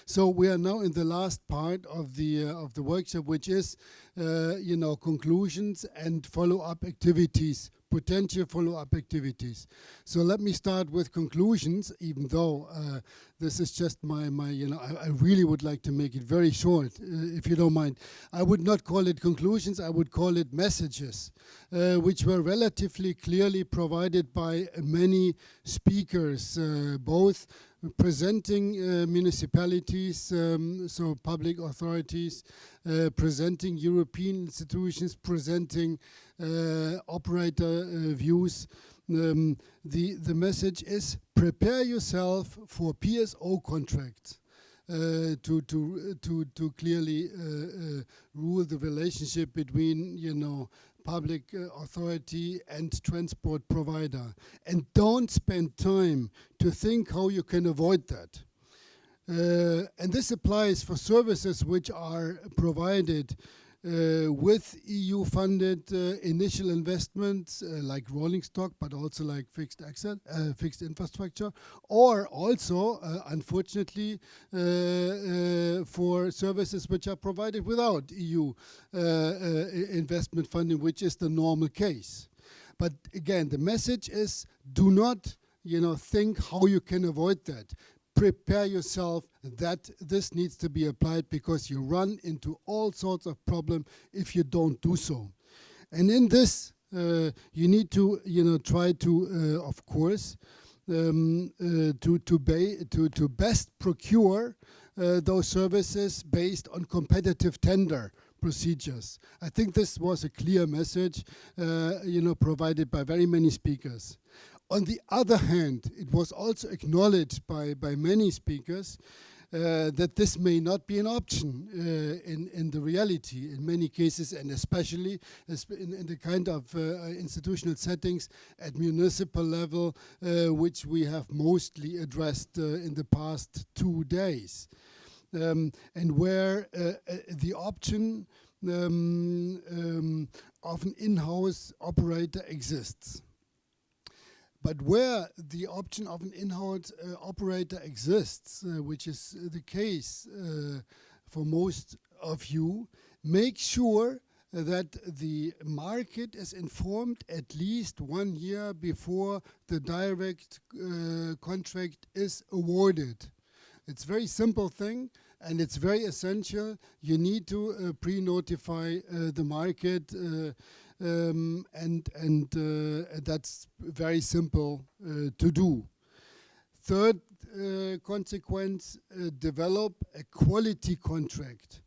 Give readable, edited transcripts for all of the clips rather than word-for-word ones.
So we are now in the last part of the workshop, which is, conclusions and follow-up activities, potential follow-up activities. So let me start with conclusions, even though this is just my I really would like to make it very short, if you don't mind. I would not call it conclusions, I would call it messages, which were relatively clearly provided by many speakers, both presenting municipalities, so public authorities, presenting European institutions, presenting operator views. The message is prepare yourself for PSO contracts to clearly rule the relationship between public authority and transport provider, and don't spend time to think how you can avoid that. And this applies for services which are provided with EU-funded initial investments like rolling stock, but also like fixed infrastructure, or also, unfortunately, for services which are provided without EU investment funding, which is the normal case. But again, the message is do not, think how you can avoid that. Prepare yourself that this needs to be applied, because you run into all sorts of problems if you don't do so. And in this, you need to, try to, of course, to best procure those services based on competitive tender procedures. I think this was a clear message, provided by very many speakers. On the other hand, it was also acknowledged by many speakers that this may not be an option in the reality in many cases, and especially in the kind of institutional settings at municipal level, which we have mostly addressed in the past 2 days, and where the option of an in-house operator exists. But where the option of an in-house operator exists, which is the case for most of you, make sure that the market is informed at least 1 year before the direct contract is awarded. It's a very simple thing, and it's very essential. You need to pre-notify the market, and that's very simple to do. Third consequence, develop a quality contract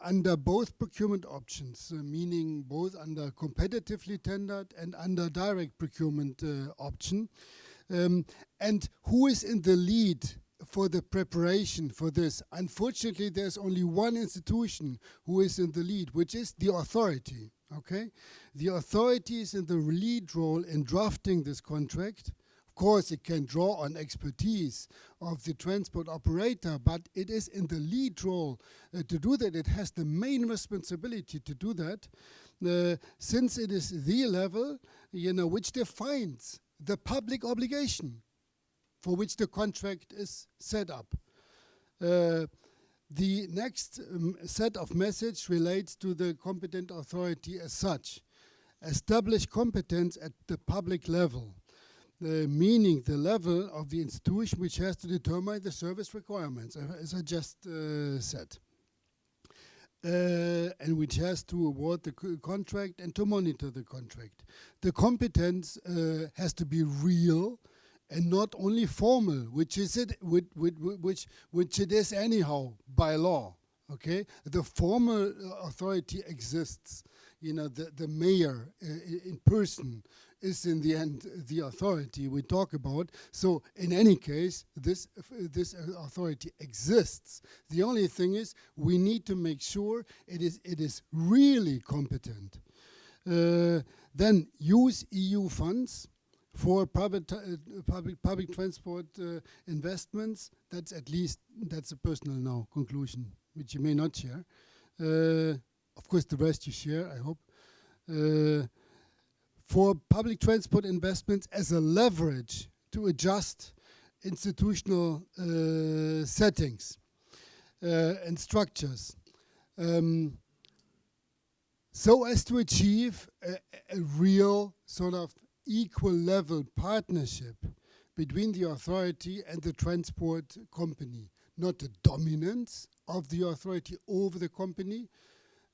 under both procurement options, meaning both under competitively tendered and under direct procurement option. And who is in the lead for the preparation for this? Unfortunately, there's only one institution who is in the lead, which is the authority. Okay, the authority is in the lead role in drafting this contract. Of course, it can draw on expertise of the transport operator, but it is in the lead role to do that. It has the main responsibility to do that, since it is the level, which defines the public obligation for which the contract is set up. The next set of message relates to the competent authority as such. Establish competence at the public level, meaning the level of the institution which has to determine the service requirements, as I just said, and which has to award the contract and to monitor the contract. The competence has to be real and not only formal, which it is anyhow by law. Okay, the formal authority exists. The mayor in person is in the end the authority we talk about. So in any case, this authority exists. The only thing is we need to make sure it is really competent. Then use EU funds for public transport investments. That's a personal now conclusion, which you may not share. Of course, the rest you share, I hope. For public transport investments as a leverage to adjust institutional settings. and structures. So as to achieve a real sort of equal level partnership between the authority and the transport company, not the dominance of the authority over the company.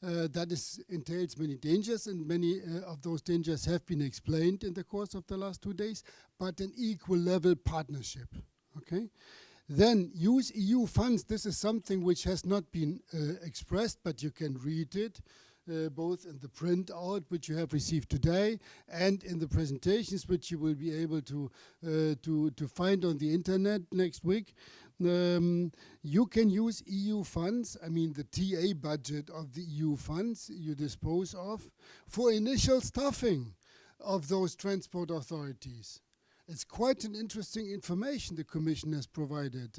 That entails many dangers, and many of those dangers have been explained in the course of the last 2 days, but an equal level partnership, okay? Then use EU funds. This is something which has not been expressed, but you can read it both in the printout which you have received today and in the presentations which you will be able to find on the internet next week. You can use EU funds, I mean the TA budget of the EU funds you dispose of, for initial staffing of those transport authorities. It's quite an interesting information the Commission has provided.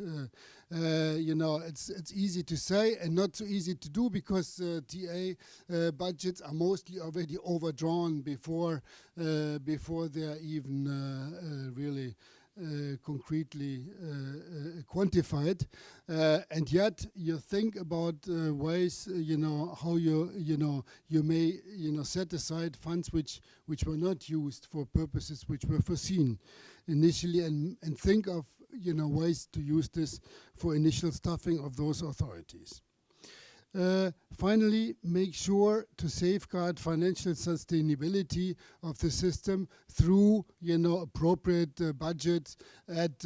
You know, it's easy to say and not so easy to do, because TA budgets are mostly already overdrawn before they're even really concretely quantified, and yet you think about ways, you know, how you may set aside funds which were not used for purposes which were foreseen initially, and think of ways to use this for initial staffing of those authorities. Finally, make sure to safeguard financial sustainability of the system through, appropriate budgets at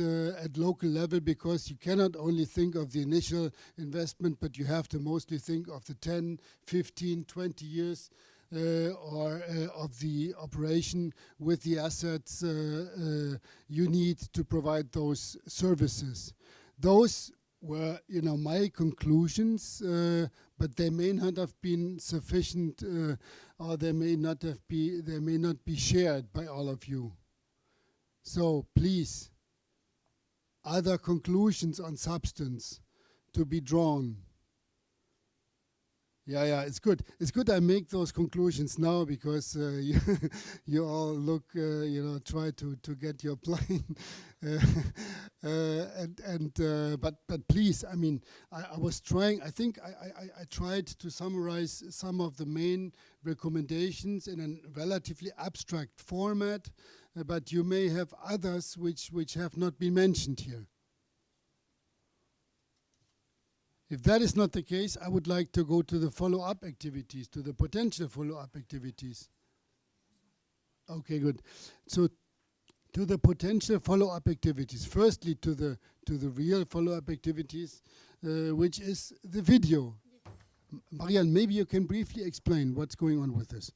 local level, because you cannot only think of the initial investment, but you have to mostly think of the 10, 15, 20 years of the operation with the assets you need to provide those services. Those were, my conclusions, but they may not have been sufficient, or they may not be shared by all of you. So please, other conclusions on substance to be drawn. Yeah, it's good. It's good I make those conclusions now, because you all look, try to get your plane. But please, I mean, I was trying. I think I tried to summarize some of the main recommendations in a relatively abstract format, but you may have others which have not been mentioned here. If that is not the case, I would like to go to the follow-up activities, to the potential follow-up activities. Okay, good. So, to the potential follow-up activities. Firstly, to the real follow-up activities, which is the video. Yes. Marianne, maybe you can briefly explain what's going on with this.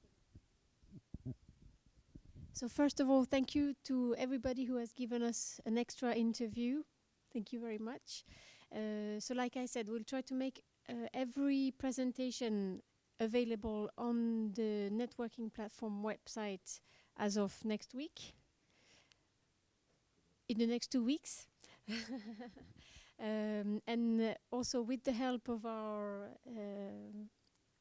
So first of all, thank you to everybody who has given us an extra interview. Thank you very much. So like I said, we'll try to make every presentation available on the networking platform website as of next week, in the next 2 weeks. And also with the help of our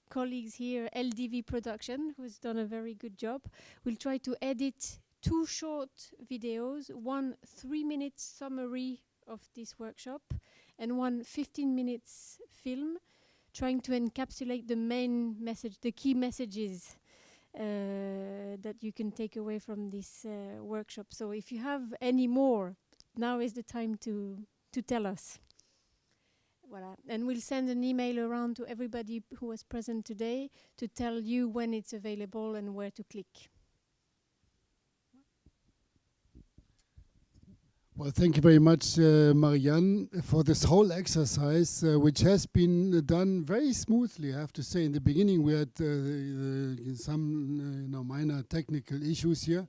colleagues here, LDV Production, who's done a very good job, we'll try to edit 2 short videos, one 3-minute summary of this workshop, and one 15 minutes film, trying to encapsulate the main message, the key messages that you can take away from this workshop. So if you have any more, now is the time to tell us. Voilà. And we'll send an email around to everybody who was present today to tell you when it's available and where to click. Well, thank you very much, Marianne, for this whole exercise, which has been done very smoothly, I have to say. In the beginning, we had some minor technical issues here.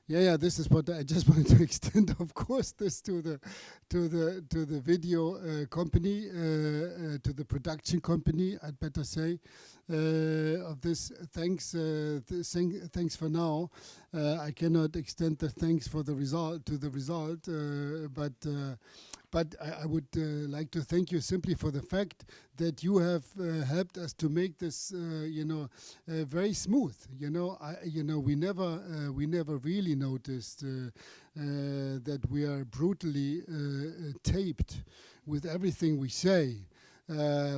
Yeah, this is what I just wanted to extend, of course, this to the video company, to the production company, I'd better say, of this. Thanks for now. I cannot extend the thanks for the result to the result, but I would like to thank you simply for the fact that you have helped us to make this, very smooth. We never really noticed that we are brutally taped with everything we say.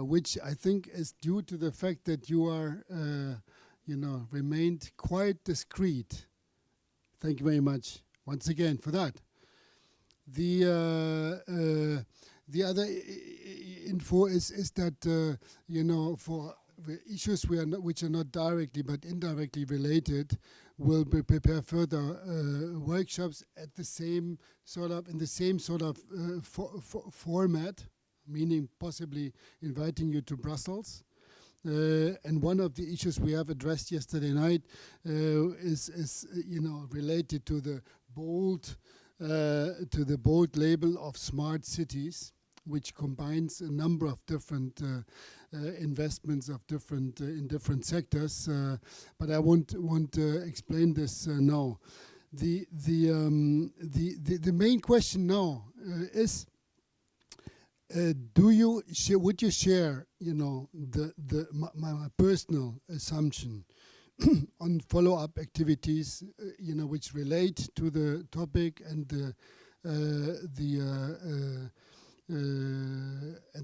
which I think is due to the fact that you are, remained quite discreet. Thank you very much once again for that. The other info is that for the issues which are not directly but indirectly related, we'll prepare further workshops at the same sort of format, meaning possibly inviting you to Brussels. And one of the issues we have addressed yesterday night is related to the bold label of smart cities, which combines a number of different investments of in different sectors. But I won't explain this now. The main question now is: would you share, my personal assumption on follow-up activities, which relate to the topic and the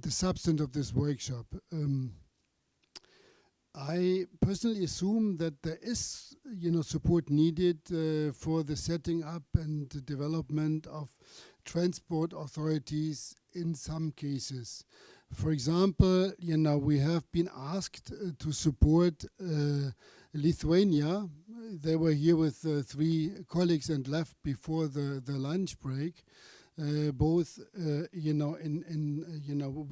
substance of this workshop? I personally assume that there is, support needed for the setting up and the development of transport authorities in some cases. For example, we have been asked to support Lithuania. They were here with 3 colleagues and left before the lunch break. Both, we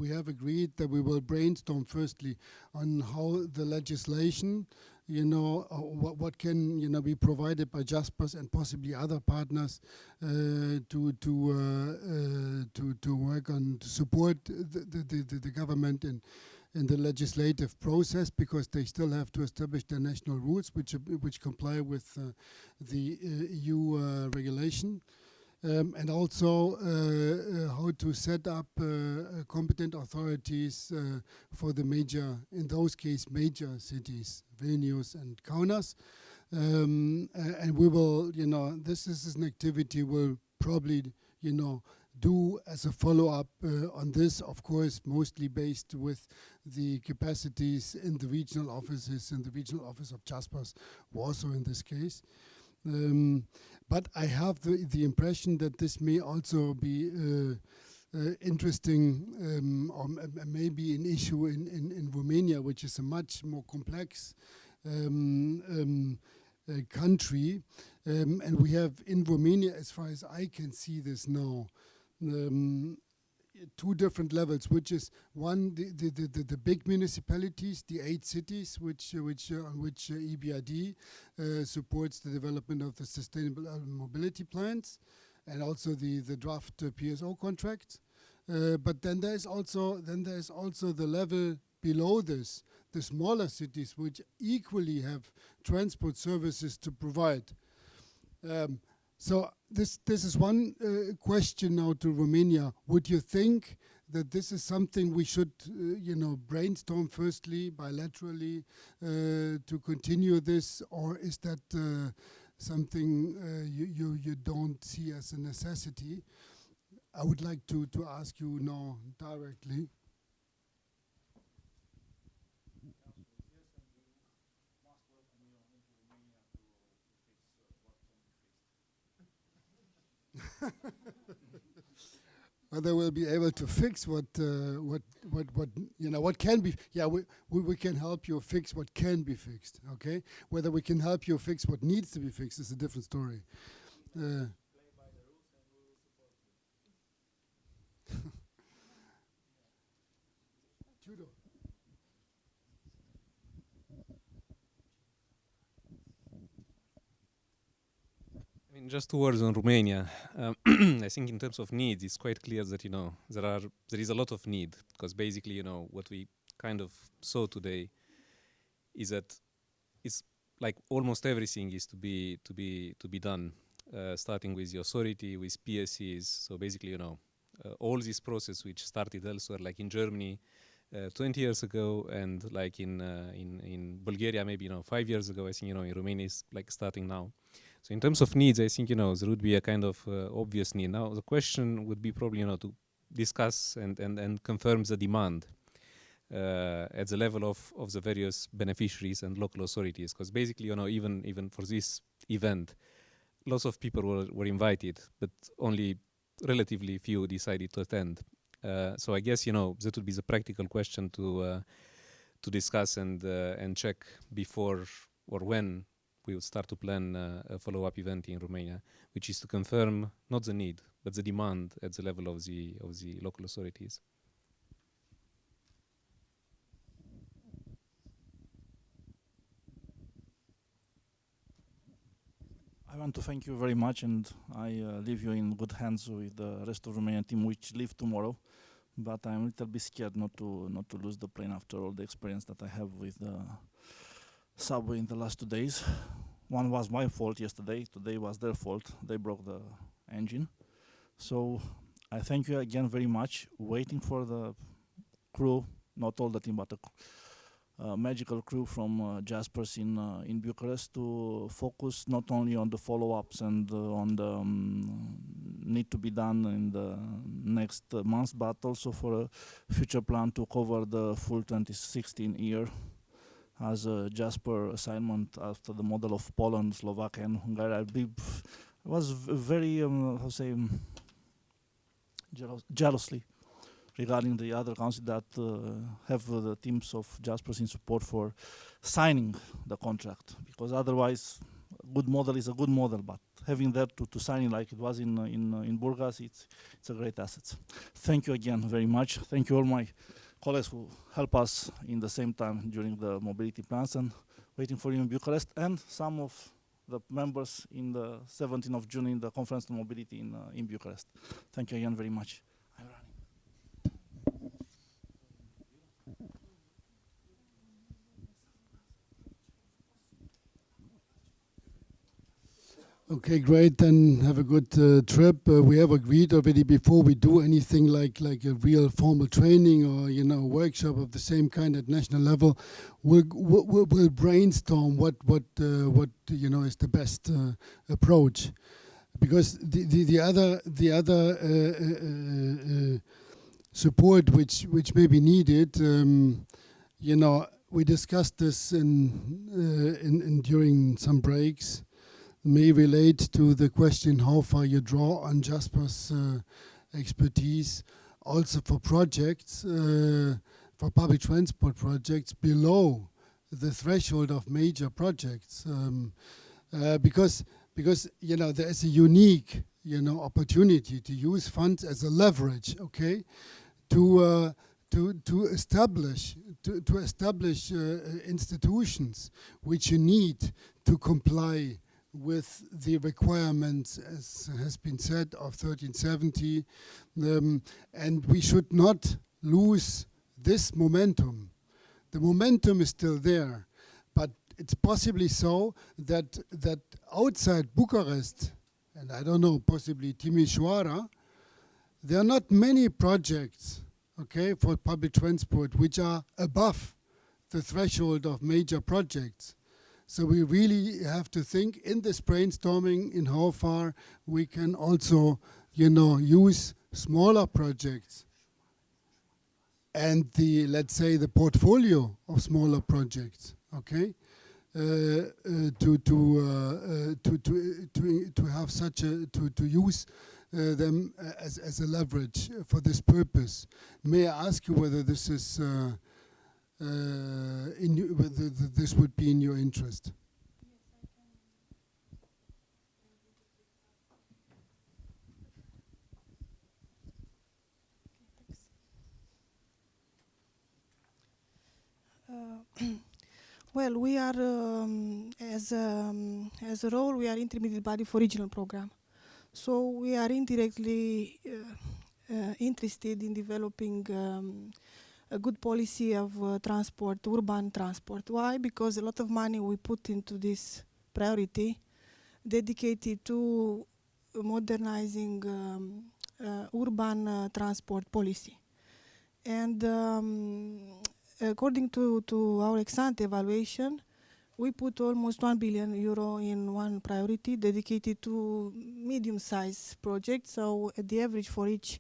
have agreed that we will brainstorm firstly on how the legislation, what can, be provided by JASPERS and possibly other partners to work on, to support the government in the legislative process, because they still have to establish their national rules, which comply with the EU regulation. And also how to set up competent authorities for the major cities, Vilnius and Kaunas. And we will, this is an activity we'll probably, do as a follow-up on this, of course, mostly based with the capacities in the regional offices, in the regional office of JASPERS, Warsaw in this case. But I have the impression that this may also be interesting, or maybe an issue in Romania, which is a much more complex country. And we have in Romania, as far as I can see this now, 2 different levels, which is one, the big municipalities, the 8 cities, which EBRD supports the development of the sustainable urban mobility plans, and also the draft PSO contracts. But then there's also the level below this, the smaller cities, which equally have transport services to provide. So this is one question now to Romania. Would you think that this is something we should, brainstorm firstly, bilaterally, to continue this, or is that something you don't see as a necessity? I would like to ask you now directly. Whether we'll be able to fix what can be. Yeah, we can help you fix what can be fixed. Okay, whether we can help you fix what needs to be fixed is a different story. Judo. I mean, just 2 words on Romania. I think in terms of needs, it's quite clear that there is a lot of need, because basically what we kind of saw today is that it's like almost everything is to be done, starting with the authority, with PSCs. So basically all this process which started elsewhere, like in Germany 20 years ago, and like in Bulgaria maybe 5 years ago. I think in Romania is like starting now. So in terms of needs, I think there would be a kind of obvious need. Now the question would be probably to discuss and confirm the demand. at the level of the various beneficiaries and local authorities. Because basically, even for this event, lots of people were invited, but only relatively few decided to attend. So I guess that would be the practical question to discuss and check before or when we would start to plan a follow-up event in Romania, which is to confirm not the need but the demand at the level of the local authorities. I want to thank you very much, and I leave you in good hands with the rest of the Romanian team, which leave tomorrow. But I'm a little bit scared not to lose the plane after all the experience that I have with the subway in the last 2 days. One was my fault yesterday. Today was their fault. They broke the engine. So I thank you again very much. Waiting for the crew, not all the team, but a magical crew from Jaspers in Bucharest to focus not only on the follow-ups and on the need to be done in the next months, but also for a future plan to cover the full 2016 year as a Jasper assignment after the model of Poland, Slovakia, and Hungary. I was very, jealously regarding the other councils that have the teams of Jaspers in support for signing the contract, because otherwise a good model is a good model, but having that to sign it like it was in Burgas, it's a great asset. Thank you again very much. Thank you all my colleagues who help us in the same time during the mobility plans, and waiting for you in Bucharest, and some of the members in the 17th of June in the Conference on Mobility in Bucharest. Thank you again very much. Okay, great. Then have a good trip. We have agreed already before we do anything like a real formal training or workshop of the same kind at national level. We'll brainstorm what is the best approach, because the other support which may be needed. We discussed this in during some breaks. May relate to the question how far you draw on Jasper's expertise, also for projects, for public transport projects below the threshold of major projects, because there is a unique opportunity to use funds as a leverage, okay, to establish institutions which you need to comply with the requirements, as has been said, of 1370, and we should not lose this momentum. The momentum is still there, but it's possibly so that outside Bucharest, and I don't know, possibly Timișoara, there are not many projects, okay, for public transport which are above the threshold of major projects. So we really have to think in this brainstorming in how far we can also, use smaller projects and let's say the portfolio of smaller projects, okay, to have such to use them as a leverage for this purpose. May I ask you whether this is whether this would be in your interest? Well, we are as a role, we are intermediate body for regional program. So we are indirectly interested in developing a good policy of transport, urban transport. Why? Because a lot of money we put into this priority dedicated to modernizing urban transport policy. And according to our ex-ante evaluation, we put almost 1 billion euro in one priority dedicated to medium-sized projects. So the average for each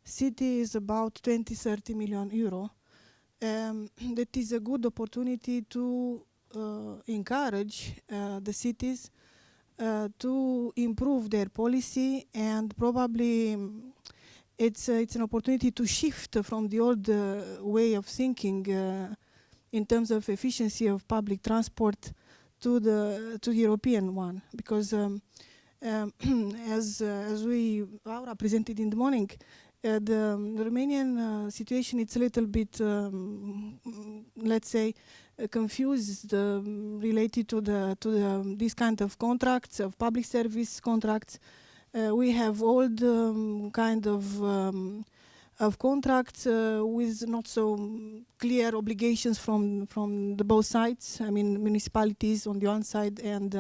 city is about 20-30 million euro. that is a good opportunity to encourage the cities to improve their policy, and probably it's an opportunity to shift from the old way of thinking in terms of efficiency of public transport to the European one, because as Aura presented in the morning, the Romanian situation, it's a little bit, let's say, confused related to this kind of contracts, of public service contracts. We have old kind of contracts with not so clear obligations from the both sides. I mean, municipalities on the one side and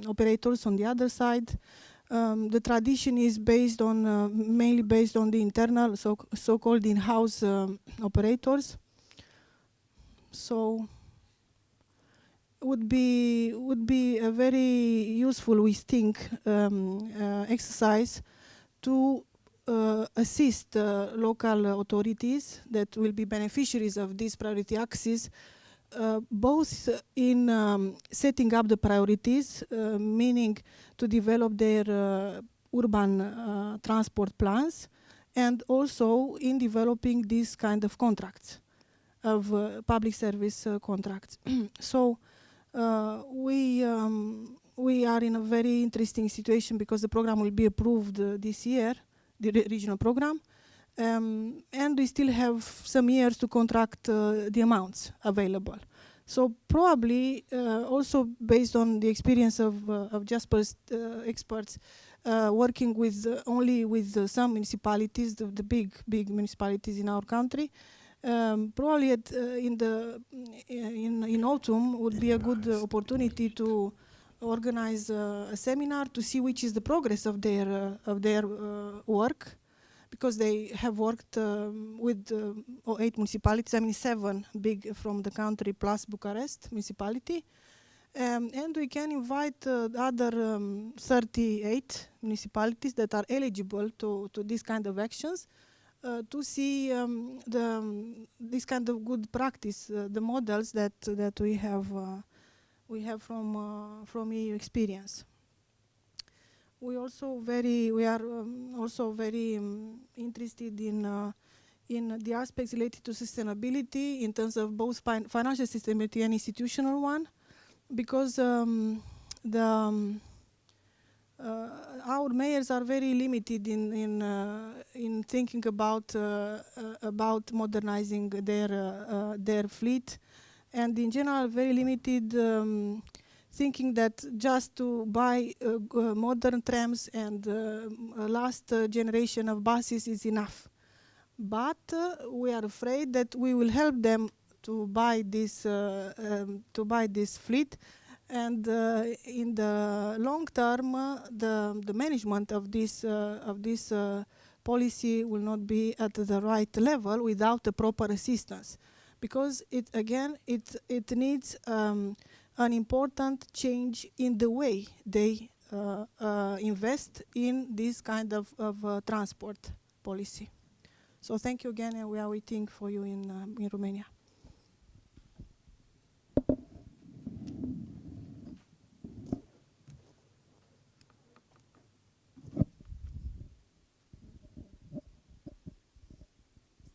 operators on the other side. The tradition is based on mainly based on the internal so-called in-house operators. So would be a very useful, we think, exercise to assist local authorities that will be beneficiaries of these priority axes, both in setting up the priorities, meaning to develop their urban transport plans, and also in developing these kind of contracts, of public service contracts. So we are in a very interesting situation because the program will be approved this year, the regional program, and we still have some years to contract the amounts available. So probably also based on the experience of Jasper's experts working with only with some municipalities, the big municipalities in our country, probably in autumn would be a good opportunity to organize a seminar to see which is the progress of their work, because they have worked with 8 municipalities, I mean 7 big from the country plus Bucharest municipality, and we can invite the other 38 municipalities that are eligible to this kind of actions to see this kind of good practice, the models that we have from EU experience. We are also very interested in the aspects related to sustainability in terms of both financial sustainability and institutional one, because our mayors are very limited in thinking about modernizing their fleet, and in general very limited thinking that just to buy modern trams and last generation of buses is enough. But we are afraid that we will help them to buy this fleet, and in the long term, the management of this policy will not be at the right level without the proper assistance, because it needs an important change in the way they invest in this kind of transport policy. So thank you again, and we are waiting for you in Romania.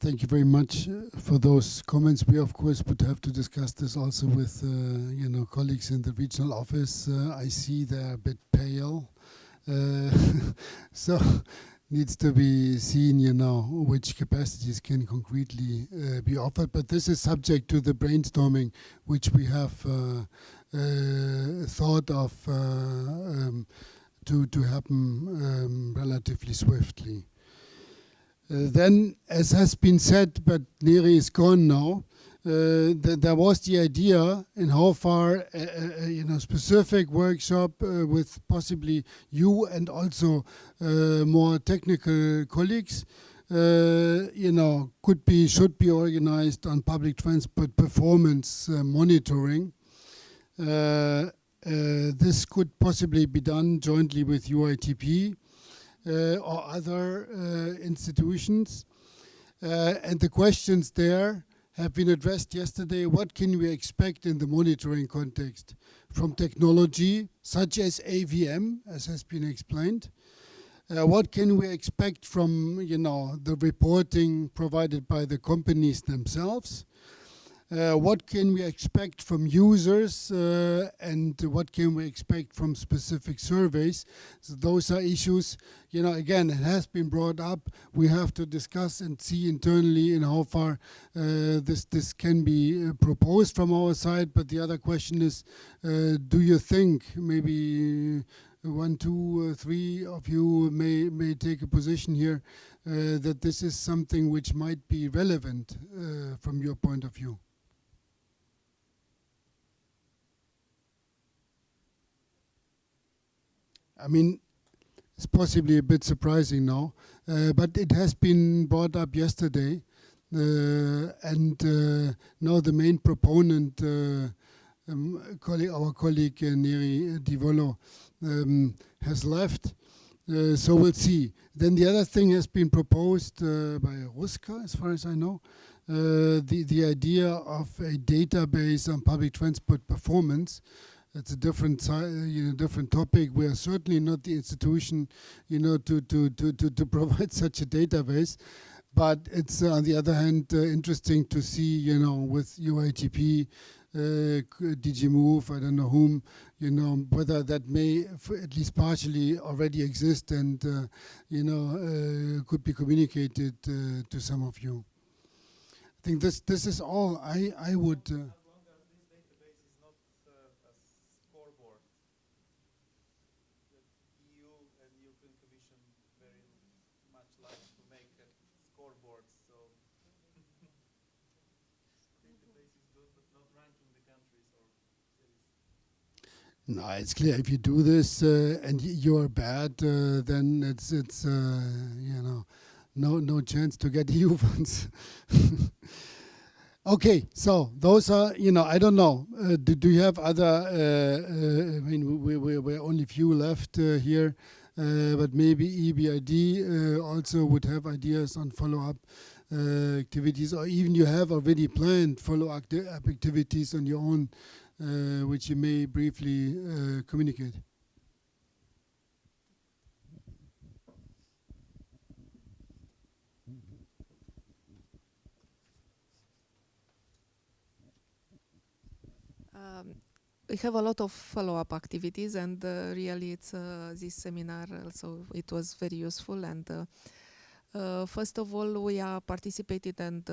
Thank you very much for those comments. We, of course, would have to discuss this also with colleagues in the regional office. I see they're a bit pale, so needs to be seen, which capacities can concretely be offered. But this is subject to the brainstorming, which we have thought of to happen relatively swiftly. Then, as has been said, but Neri is gone now, there was the idea in how far specific workshop with possibly you and also more technical colleagues should be organized on public transport performance monitoring. This could possibly be done jointly with UITP or other institutions. And the questions there have been addressed yesterday. What can we expect in the monitoring context from technology such as AVM, as has been explained? What can we expect from, the reporting provided by the companies themselves? What can we expect from users, and what can we expect from specific surveys? So those are issues, again, it has been brought up. We have to discuss and see internally in how far this can be proposed from our side. But the other question is, do you think maybe 1, 2, 3 of you may take a position here that this is something which might be relevant from your point of view? I mean, it's possibly a bit surprising now, but it has been brought up yesterday, and now the main proponent, our colleague Neri Divolo, has left, so we'll see. Then the other thing has been proposed by Ruska, as far as I know, the idea of a database on public transport performance. It's a different topic. We are certainly not the institution, to provide such a database. But it's on the other hand interesting to see, with UITP, DG Move, I don't know whom, whether that may at least partially already exist and could be communicated to some of you. I think this is all I would. No, it's clear if you do this and you're bad, then it's no chance to get EU funds. Okay, so those are, I don't know. Do you have other? I mean, we're only few left here, but maybe EBRD also would have ideas on follow-up activities, or even you have already planned follow-up activities on your own. Which you may briefly communicate. We have a lot of follow-up activities, and really it's this seminar also, it was very useful. And first of all, we are participated and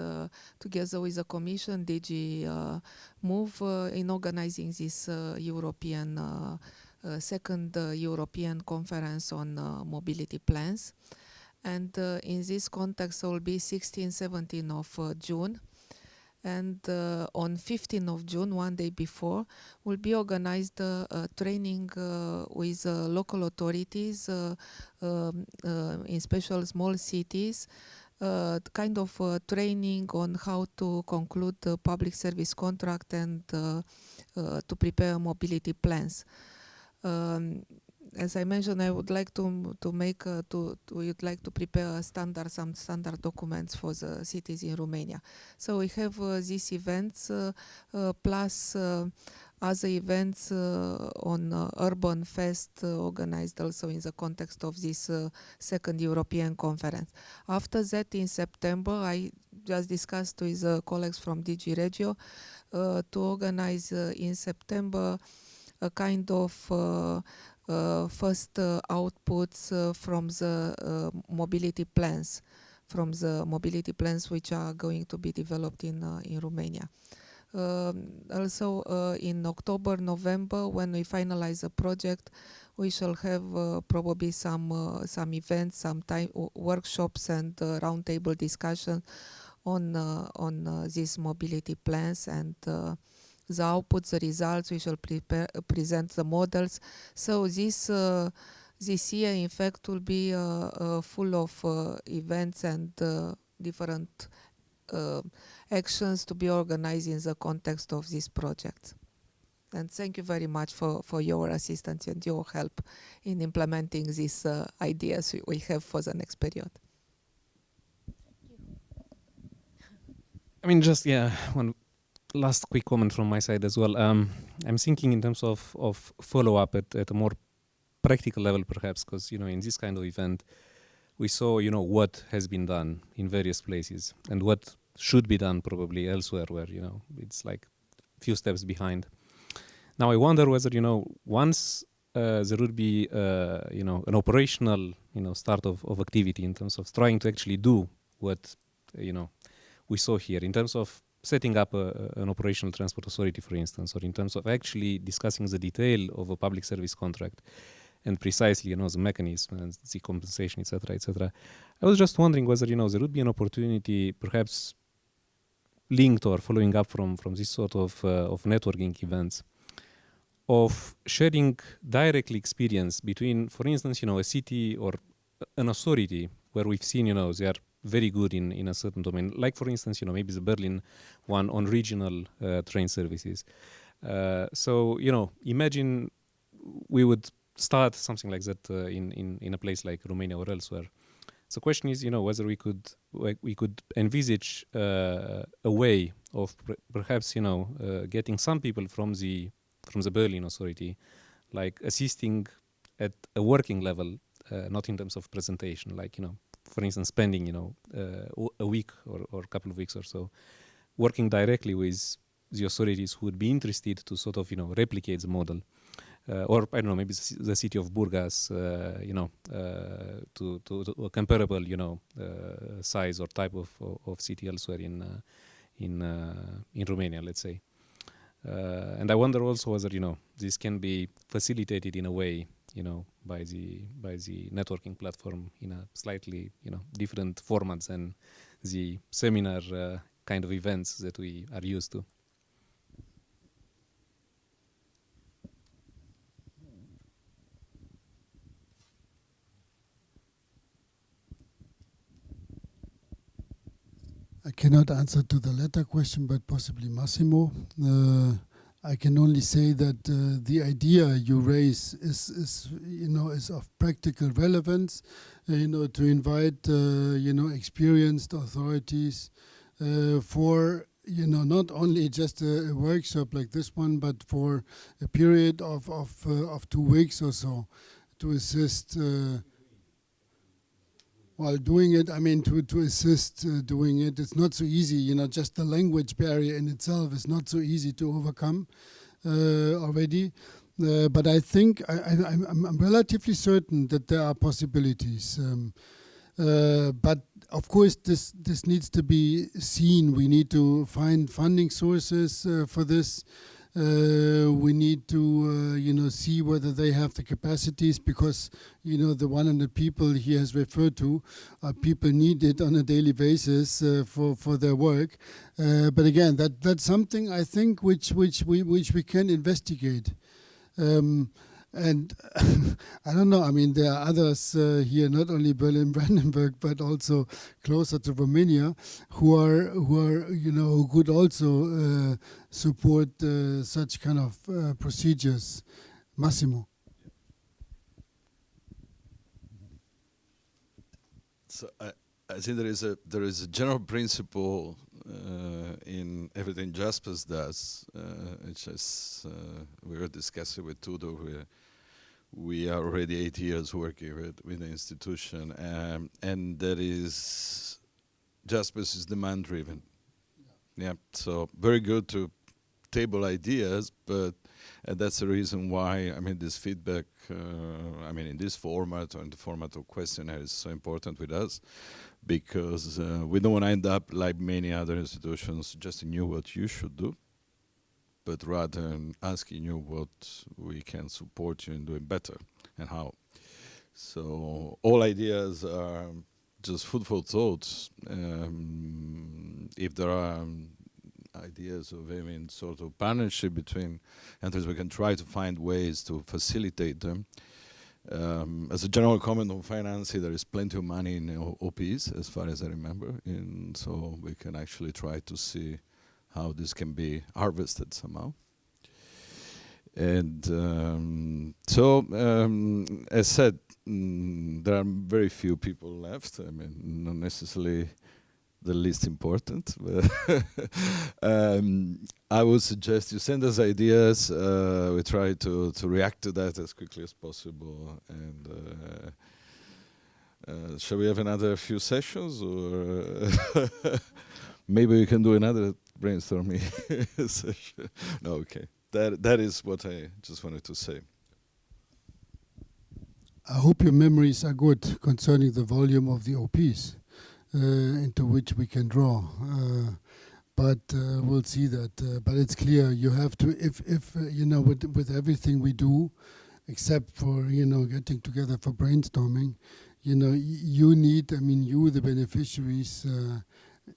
together with the Commission, DG Move, in organizing this European second European conference on mobility plans. And in this context, it will be 16-17 of June. And on 15th of June, one day before, will be organized a training with local authorities in special small cities, kind of training on how to conclude the public service contract and to prepare mobility plans. As I mentioned, I would like to we'd like to prepare some standard documents for the cities in Romania. So we have these events plus other events on Urban Fest organized also in the context of this second European conference. After that, in September, I just discussed with colleagues from DG Regio to organize in September a kind of first outputs from the mobility plans, which are going to be developed in Romania. Also in October, November, when we finalize the project, we shall have probably some events, some workshops and roundtable discussion on these mobility plans and the outputs, the results. We shall present the models. So this year, in fact, will be full of events and different actions to be organized in the context of this project. And thank you very much for your assistance and your help in implementing these ideas we have for the next period. I mean, just yeah, one last quick comment from my side as well. I'm thinking in terms of follow-up at a more practical level, perhaps, because in this kind of event, we saw what has been done in various places and what should be done probably elsewhere, where it's like a few steps behind. Now I wonder whether once there would be an operational start of activity in terms of trying to actually do what we saw here in terms of setting up an operational transport authority, for instance, or in terms of actually discussing the detail of a public service contract and precisely the mechanism and the compensation, etc., etc. I was just wondering whether there would be an opportunity, perhaps linked or following up from this sort of networking events, of sharing directly experience between, for instance, a city or an authority where we've seen, they are very good in a certain domain. Like, for instance, maybe the Berlin one on regional train services. So, imagine we would start something like that in a place like Romania or elsewhere. So, question is, whether we could envisage a way of perhaps, getting some people from the Berlin authority, like assisting at a working level, not in terms of presentation, like, for instance, spending, a week or a couple of weeks or so, working directly with the authorities who would be interested to sort of, replicate the model. Or, I don't know, maybe the city of Burgas, to a comparable, size or type of city elsewhere in Romania, let's say. And I wonder also whether this can be facilitated in a way by the networking platform in a slightly different format than the seminar kind of events that we are used to. I cannot answer to the latter question, but possibly Massimo. I can only say that the idea you raise is of practical relevance. To invite experienced authorities for not only just a workshop like this one, but for a period of 2 weeks or so to assist. While doing it, I mean, to assist doing it, it's not so easy. Just the language barrier in itself is not so easy to overcome already. But I think I'm relatively certain that there are possibilities. But of course, this needs to be seen. We need to find funding sources for this. We need to, see whether they have the capacities, because, the 100 people he has referred to are people needed on a daily basis for their work. But again, that's something I think which we can investigate. And I don't know. I mean, there are others here, not only Berlin-Brandenburg, but also closer to Romania, who could also support such kind of procedures. Massimo. So I think there is a general principle in everything Jaspers does. It's just we were discussing with Tudor. We are already 8 years working with the institution, and that is Jaspers is demand driven. Yeah, so very good to table ideas, but that's the reason why this feedback. In this format or in the format of questionnaire is so important with us, because we don't want to end up like many other institutions, just knew what you should do, but rather asking you what we can support you in doing better and how. So all ideas are just food for thoughts. If there are ideas of having sort of partnership between entities, we can try to find ways to facilitate them. As a general comment on financing, there is plenty of money in OPs, as far as I remember, and so we can actually try to see how this can be harvested somehow. And as said, there are very few people left. Not necessarily the least important. But I would suggest you send us ideas. We try to react to that as quickly as possible. And shall we have another few sessions, or maybe we can do another brainstorming session? No, okay. That is what I just wanted to say. I hope your memories are good concerning the volume of the OPs into which we can draw. But we'll see that. But it's clear you have to, if you know, with everything we do, except for, you know, getting together for brainstorming, you know, you need, I mean, you, the beneficiaries,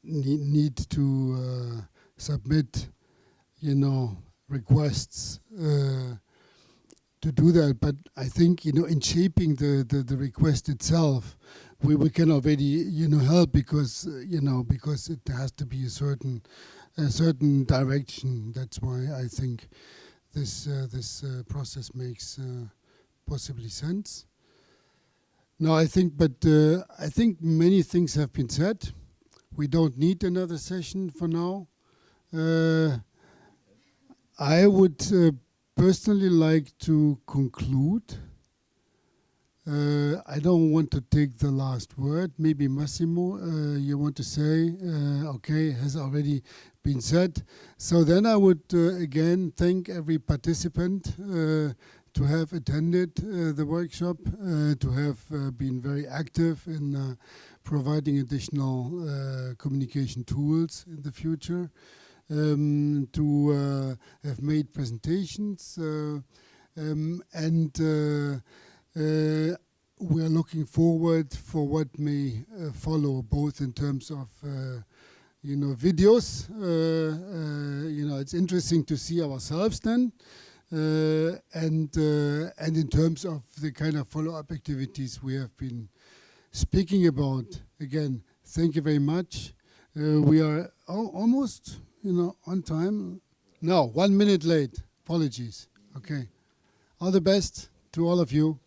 need to submit, you know, requests to do that. But I think, you know, in shaping the request itself, we can already, you know, help, because you know, because it has to be a certain direction. That's why I think this process makes possibly sense. No, I think, but I think many things have been said. We don't need another session for now. I would personally like to conclude. I don't want to take the last word. Maybe Massimo, you want to say, okay, has already been said. So then I would again thank every participant to have attended the workshop, to have been very active in providing additional communication tools in the future, to have made presentations, and we are looking forward for what may follow, both in terms of you know, videos. You know, it's interesting to see ourselves then, and in terms of the kind of follow-up activities we have been speaking about. Again, thank you very much. We are almost, you know, on time. No, 1 minute late. Apologies. Okay. All the best to all of you.